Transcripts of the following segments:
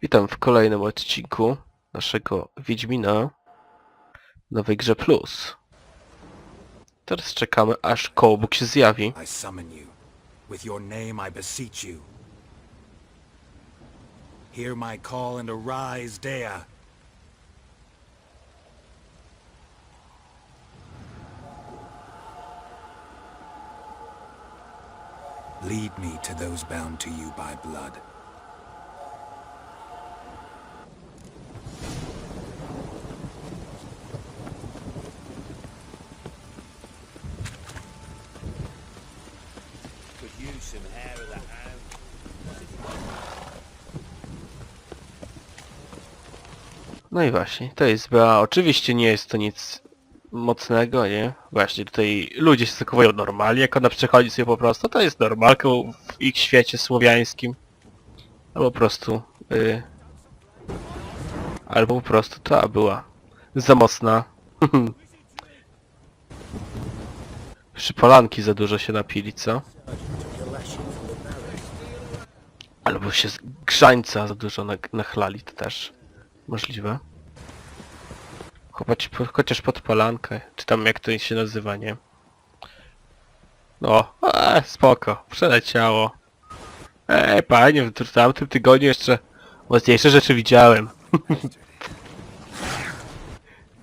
Witam w kolejnym odcinku naszego Wiedźmina w nowej grze Plus. Teraz czekamy, aż kołobuk się zjawi. I summon you. With your name I beseech you. Hear my call and arise, Dea. Lead me to those bound to you by blood. No i właśnie, to jest BA. Oczywiście nie jest to nic mocnego, nie? Właśnie tutaj ludzie się zachowują normalnie, jak ona przechodzi sobie po prostu. To jest normalką w ich świecie słowiańskim. Albo po prostu... albo po prostu ta była za mocna. Przypolanki za dużo się napili, co? Albo się z grzańca za dużo nachlali, to też możliwe. Chociaż podpalankę, czy tam jak to się nazywa, nie? No, spoko, przeleciało. Panie, w tamtym tygodniu jeszcze mocniejsze rzeczy widziałem.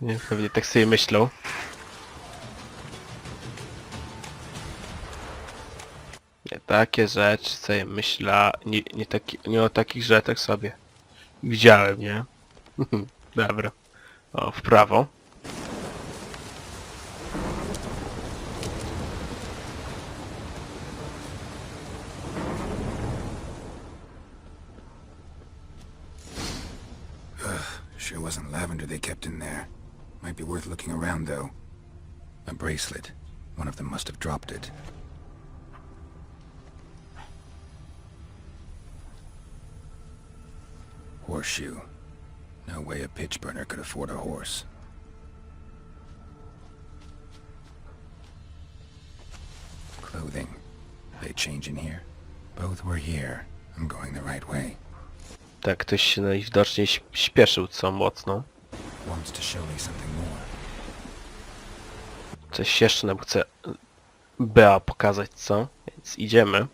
Nie, pewnie tak sobie myślą. Nie takie rzeczy sobie myśla, nie o takich rzeczach sobie widziałem, nie? Dobra. O, w prawo. Sure wasn't lavender they kept in there. Might be worth looking around, though. A bracelet. One of them must have dropped it. Horseshoe. No way a pitch burner could afford a horse. Clothing. They change in here? Both were here. I'm going the right way. Tak, ktoś się najwidoczniej śpieszył, co mocno. Wants to show me something more. Coś jeszcze nam chce Bea pokazać, co? Więc idziemy.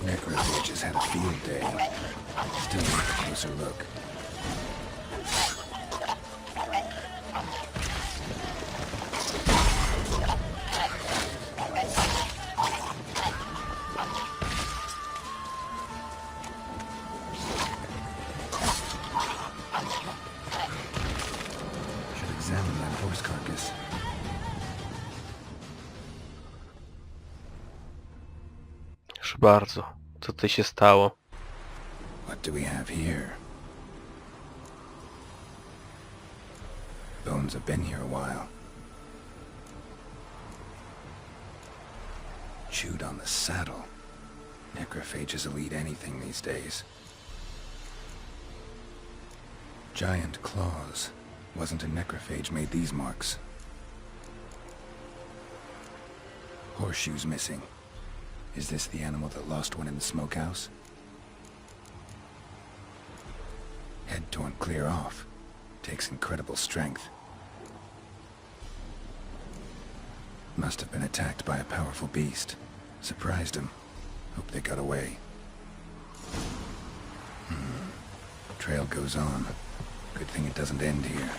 Necrophages had a field day. Still need a closer look. Should examine that horse carcass. Proszę bardzo. Co tutaj się stało? What do we have here? Bones have been here a while. Chewed on the saddle. Necrophages will eat anything these days. Giant claws. Wasn't a necrophage made these marks. Horseshoes missing. Is this the animal that lost one in the smokehouse? Head torn clear off. Takes incredible strength. Must have been attacked by a powerful beast. Surprised him. Hope they got away. Trail goes on. Good thing it doesn't end here.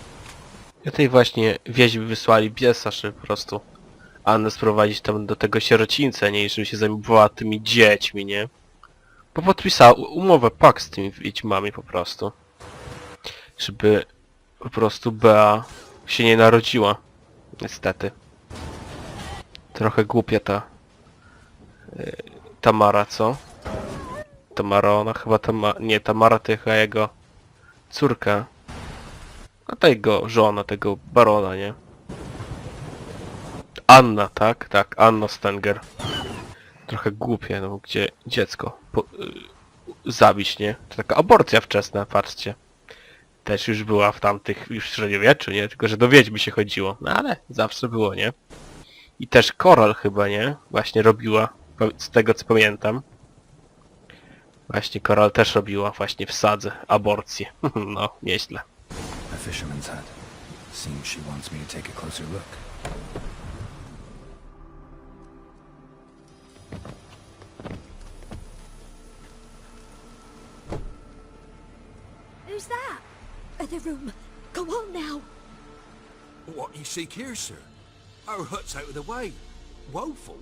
I tutaj właśnie wieźby wysłali biesa, żeby po prostu Annę sprowadzić tam do tego sierocińca, nie? I żeby się zajmowała tymi dziećmi, nie? Podpisała umowę, pakt z tymi wiedźmami po prostu. Żeby po prostu Bea się nie narodziła. Niestety. Trochę głupia ta Tamara, co? Tamara, ona chyba nie, Tamara to chyba jego córka. A ta jego żona, tego barona, nie? Anna, tak? Tak, Anna Stenger. Trochę głupie, no gdzie dziecko zabić, nie? To taka aborcja wczesna, patrzcie. Też już była w tamtych, już w średniowieczu, nie? Tylko, że do wiedźmy się chodziło. No ale zawsze było, nie? I też Koral chyba, nie? Właśnie robiła, z tego co pamiętam. Właśnie Koral też robiła właśnie w sadze aborcję. No, nieźle. A fisherman's hut. Seems she wants me to take a closer look. Who's that? The room. Go on now. What you seek here, sir? Our hut's out of the way. Woeful.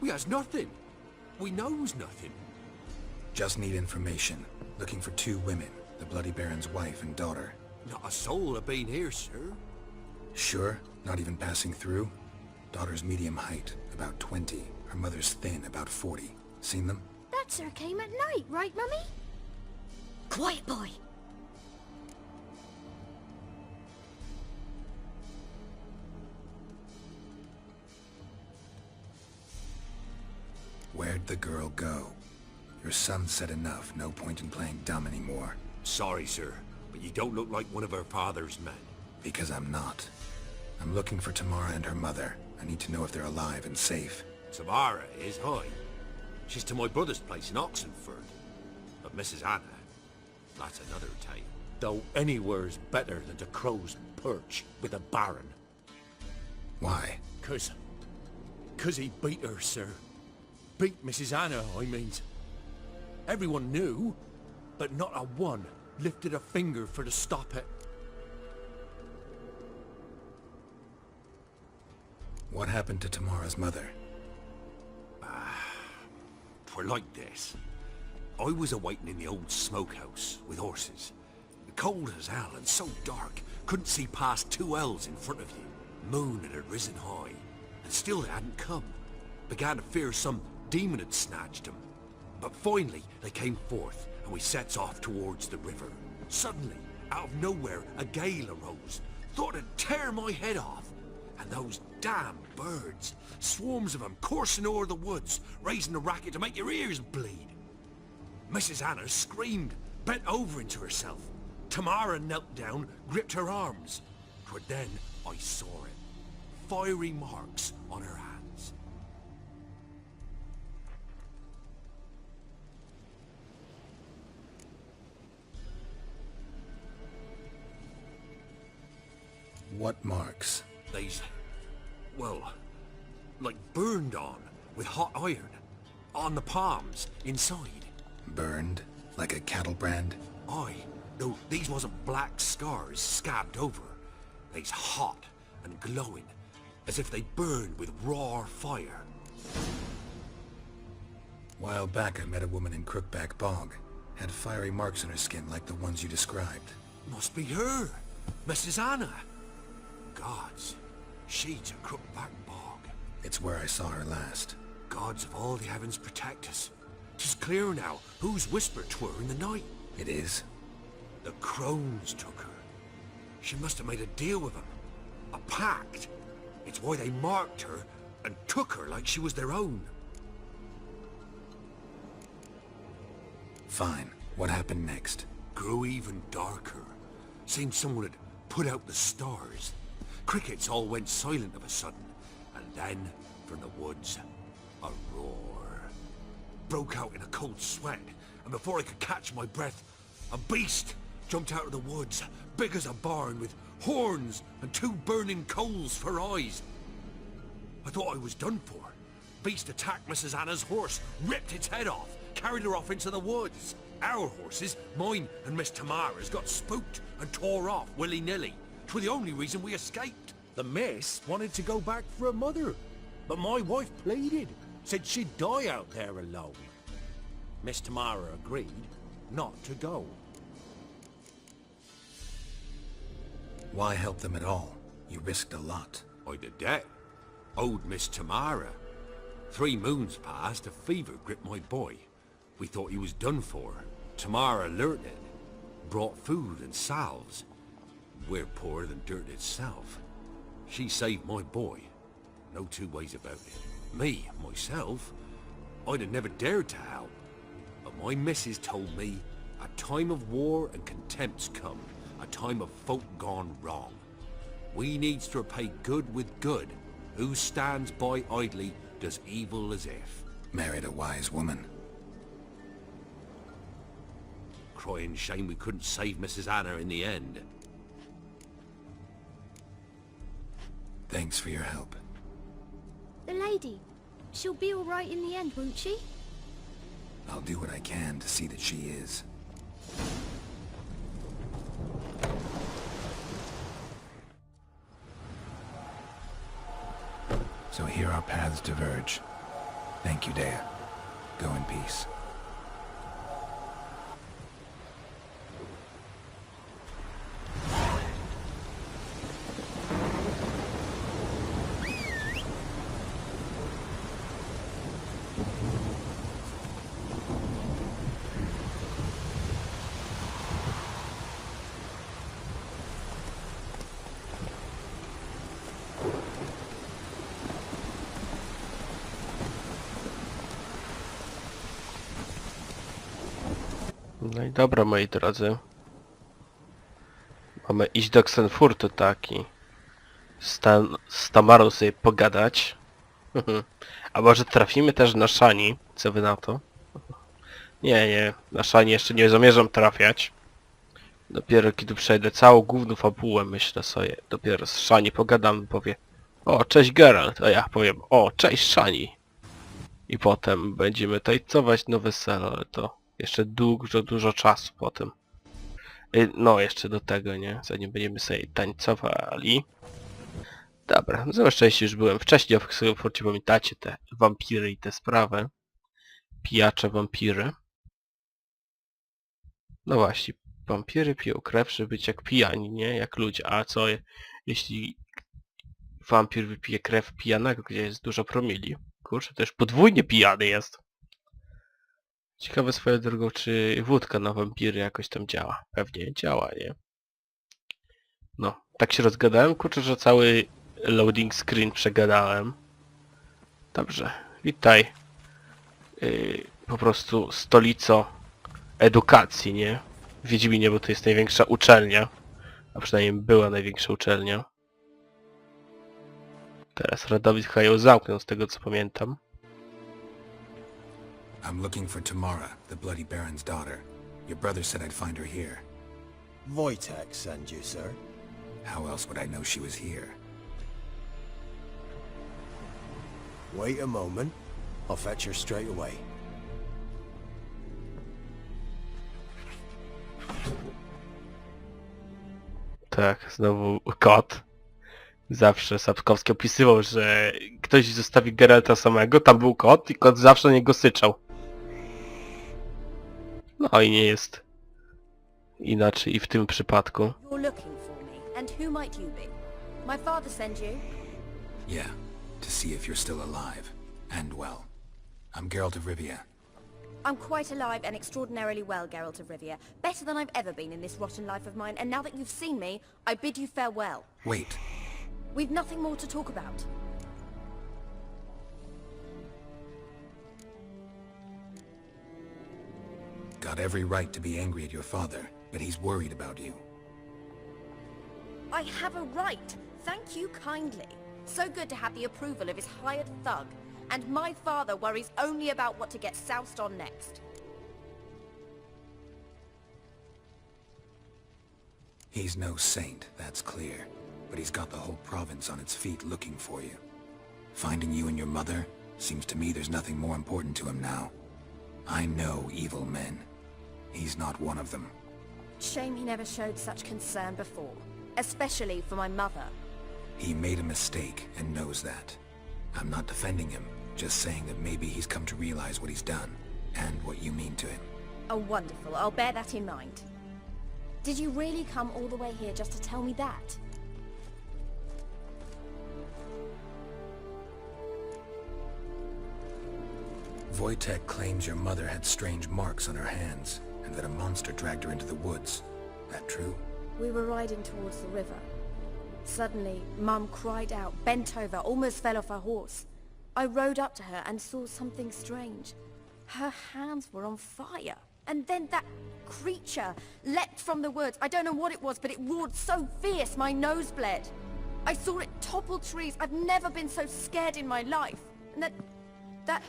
We has nothing. We knows nothing. Just need information. Looking for 2 women. The Bloody Baron's wife and daughter. Not a soul have been here, sir. Sure? Not even passing through? Daughter's medium height, about 20. Her mother's thin, about 40. Seen them? That sir came at night, right, Mummy? Quiet, boy. Where'd the girl go? Your son said enough. No point in playing dumb anymore. Sorry, sir, but you don't look like one of our father's men. Because I'm not. I'm looking for Tamara and her mother. I need to know if they're alive and safe. Tamara is high. She's to my brother's place in Oxenford. But Mrs. Anna, that's another tale. Though anywhere's better than to crow's perch with a baron. Why? Cause he beat her, sir. Beat Mrs. Anna, I means. Everyone knew, but not a one lifted a finger for to stop it. What happened to Tamara's mother? Twere like this. I was awaiting in the old smokehouse with horses. Cold as hell and so dark, couldn't see past 2 ells in front of you. Moon had risen high, and still they hadn't come. Began to fear some demon had snatched them. But finally they came forth, and we sets off towards the river. Suddenly, out of nowhere, a gale arose. Thought it'd tear my head off. And those damn birds, swarms of them coursing o'er the woods, raising a racket to make your ears bleed. Mrs. Anna screamed, bent over into herself. Tamara knelt down, gripped her arms. 'Twere then I saw it. Fiery marks on her hands. What marks? They's, well, like burned on with hot iron. On the palms, inside. Burned? Like a cattle brand? Aye, though these wasn't black scars scabbed over. They's hot and glowing, as if they burned with raw fire. While back I met a woman in Crookback Bog. Had fiery marks on her skin like the ones you described. Must be her, Mrs. Anna. Gods, she's a Crookback Bog. It's where I saw her last. Gods of all the heavens protect us. 'Tis clear now whose whisper 'twere in the night. It is? The crones took her. She must have made a deal with them. A pact. It's why they marked her and took her like she was their own. Fine. What happened next? Grew even darker. Seemed someone had put out the stars. Crickets all went silent of a sudden. And then, from the woods, a roar. Broke out in a cold sweat, and before I could catch my breath, a beast jumped out of the woods, big as a barn, with horns and 2 burning coals for eyes. I thought I was done for. Beast attacked Mrs. Anna's horse, ripped its head off, carried her off into the woods. Our horses, mine and Miss Tamara's, got spooked and tore off willy-nilly. 'Twere the only reason we escaped. The miss wanted to go back for her mother, but my wife pleaded, said she'd die out there alone. Miss Tamara agreed not to go. Why help them at all? You risked a lot. I did that. Owed Miss Tamara. 3 moons passed, a fever gripped my boy. We thought he was done for. Tamara alerted, brought food and salves. We're poorer than dirt itself. She saved my boy. No 2 ways about it. Me, myself, I'd have never dared to help. But my missus told me a time of war and contempt's come. A time of folk gone wrong. We needs to repay good with good. Who stands by idly does evil as if. Married a wise woman. Crying shame we couldn't save Mrs. Anna in the end. Thanks for your help. The lady. She'll be all right in the end, won't she? I'll do what I can to see that she is. So here our paths diverge. Thank you, Dea. Go in peace. No i dobra, moi drodzy. Mamy iść do Xenfurtu taki. Z Tamarą sobie pogadać. A może trafimy też na Shani? Co wy na to? Nie, na Shani jeszcze nie zamierzam trafiać. Dopiero kiedy przejdę całą główną fabułę, myślę sobie. Dopiero z Shani pogadam, powie: o, cześć Geralt, a ja powiem: o, cześć Shani. I potem będziemy tajcować nowe selo, ale to jeszcze dużo czasu potem. No, jeszcze do tego, nie? Zanim będziemy sobie tańcowali. Dobra, całe szczęście już byłem wcześniej w Xenfurcie, pamiętacie te wampiry i te sprawy. Pijacze wampiry. No właśnie, wampiry piją krew, żeby być jak pijani, nie? Jak ludzie. A co jeśli wampir wypije krew pijanego, gdzie jest dużo promili? Kurczę, to już podwójnie pijany jest. Ciekawe swoją drogą, czy wódka na wampiry jakoś tam działa. Pewnie działa, nie? No, tak się rozgadałem, kurczę, że cały loading screen przegadałem. Dobrze, witaj. Po prostu stolico edukacji, nie? W Wiedźminie, bo to jest największa uczelnia. A przynajmniej była największa uczelnia. Teraz Radowid chyba ją zamknął, z tego co pamiętam. I'm looking for Tamara, the Bloody Baron's daughter. Your brother said I'd find her here. Wojtek send you, sir. How else would I know she was here? Wait a moment. I'll fetch her straight away. Tak, znowu kot. Zawsze Sapkowski opisywał, że ktoś zostawi Geralta samego, tam był kot i kot zawsze na niego syczał. No i nie jest inaczej i w tym przypadku. You're looking for me, and who might you be? My father sent you? Yeah, to see if you're still alive. And well. I'm Geralt of Rivia. I'm quite alive and extraordinarily well, Geralt of Rivia. Better than I've ever been in this rotten life of mine, and now that you've seen me, I bid you farewell. Wait. We've nothing more to talk about. Got every right to be angry at your father, but he's worried about you. I have a right. Thank you kindly. So good to have the approval of his hired thug. And my father worries only about what to get soused on next. He's no saint, that's clear. But he's got the whole province on its feet looking for you. Finding you and your mother, seems to me there's nothing more important to him now. I know evil men. He's not one of them. Shame he never showed such concern before. Especially for my mother. He made a mistake and knows that. I'm not defending him, just saying that maybe he's come to realize what he's done. and what you mean to him. Oh, wonderful. I'll bear that in mind. Did you really come all the way here just to tell me that? Wojtek claims your mother had strange marks on her hands, and that a monster dragged her into the woods. That true? We were riding towards the river. Suddenly, Mum cried out, bent over, almost fell off her horse. I rode up to her and saw something strange. Her hands were on fire. And then that creature leapt from the woods. I don't know what it was, but it roared so fierce my nose bled. I saw it topple trees. I've never been so scared in my life. And that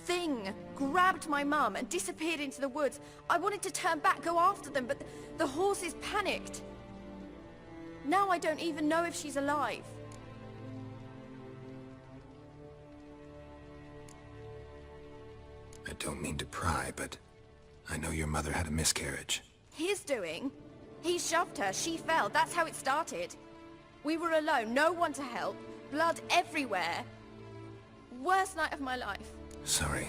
thing grabbed my mum and disappeared into the woods. I wanted to turn back, go after them, but the horses panicked. Now I don't even know if she's alive. I don't mean to pry, but I know your mother had a miscarriage. His doing? He shoved her, she fell, that's how it started. We were alone, no one to help, blood everywhere. Worst night of my life. Sorry.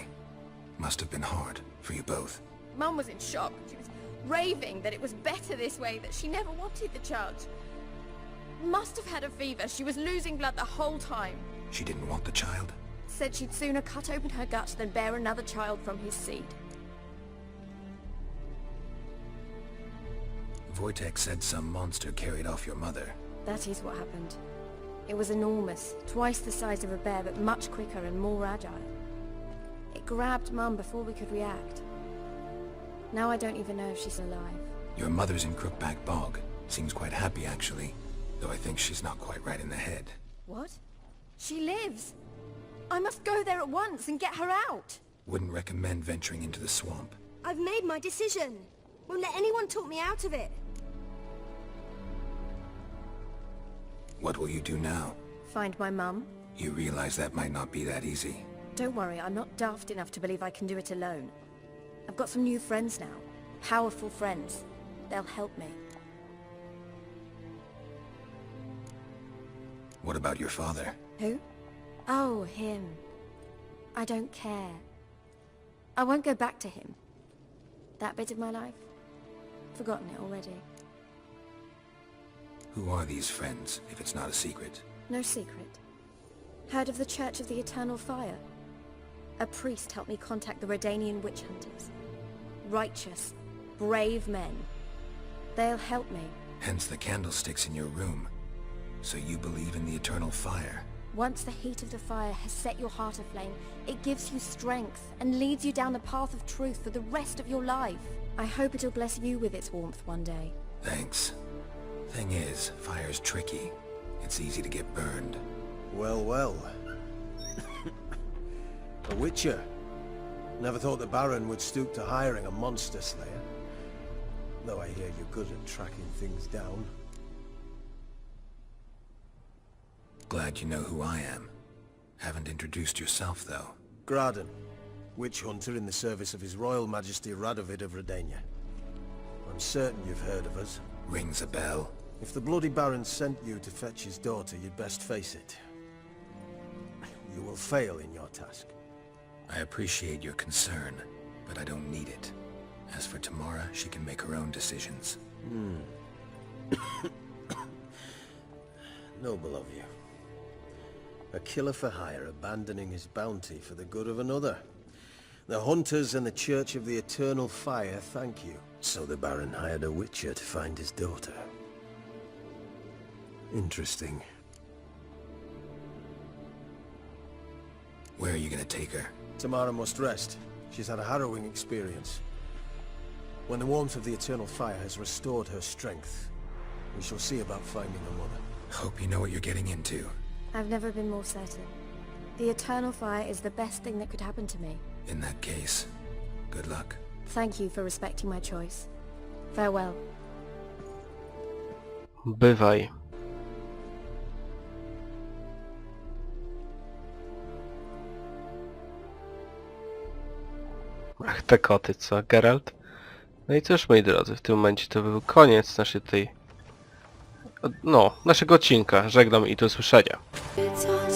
Must have been hard for you both. Mum was in shock. She was raving that it was better this way, that she never wanted the child. Must have had a fever. She was losing blood the whole time. She didn't want the child? Said she'd sooner cut open her gut than bear another child from his seed. Wojtek said some monster carried off your mother. That is what happened. It was enormous, twice the size of a bear, but much quicker and more agile. It grabbed Mum before we could react. Now I don't even know if she's alive. Your mother's in Crookback Bog. Seems quite happy, actually. Though I think she's not quite right in the head. What? She lives! I must go there at once and get her out! Wouldn't recommend venturing into the swamp. I've made my decision. Won't let anyone talk me out of it. What will you do now? Find my mum? You realize that might not be that easy. Don't worry, I'm not daft enough to believe I can do it alone. I've got some new friends now. Powerful friends. They'll help me. What about your father? Who? Oh, him. I don't care. I won't go back to him. That bit of my life? Forgotten it already. Who are these friends, if it's not a secret? No secret. Heard of the Church of the Eternal Fire? A priest helped me contact the Redanian witch hunters. Righteous, brave men. They'll help me. Hence the candlesticks in your room. So you believe in the eternal fire? Once the heat of the fire has set your heart aflame, it gives you strength and leads you down the path of truth for the rest of your life. I hope it'll bless you with its warmth one day. Thanks. Thing is, fire's tricky. It's easy to get burned. Well, well. A witcher. Never thought the Baron would stoop to hiring a monster slayer. Though I hear you're good at tracking things down. Glad you know who I am. Haven't introduced yourself, though. Graden, witch hunter in the service of His Royal Majesty Radovid of Redania. I'm certain you've heard of us. Rings a bell. If the bloody Baron sent you to fetch his daughter, you'd best face it. You will fail in your task. I appreciate your concern, but I don't need it. As for Tamara, she can make her own decisions. Noble of you. A killer for hire abandoning his bounty for the good of another. The hunters and the Church of the Eternal Fire thank you. So the Baron hired a witcher to find his daughter. Interesting. Where are you gonna take her? Tamara must rest. She's had a harrowing experience. When the warmth of the Eternal Fire has restored her strength, we shall see about finding her mother. Hope you know what you're getting into. I've never been more certain. The Eternal Fire is the best thing that could happen to me. In that case, good luck. Thank you for respecting my choice. Farewell. Bywaj. Ach, te koty, co? Geralt? No i cóż, moi drodzy, w tym momencie to był koniec naszej naszego odcinka. Żegnam i do usłyszenia. It's all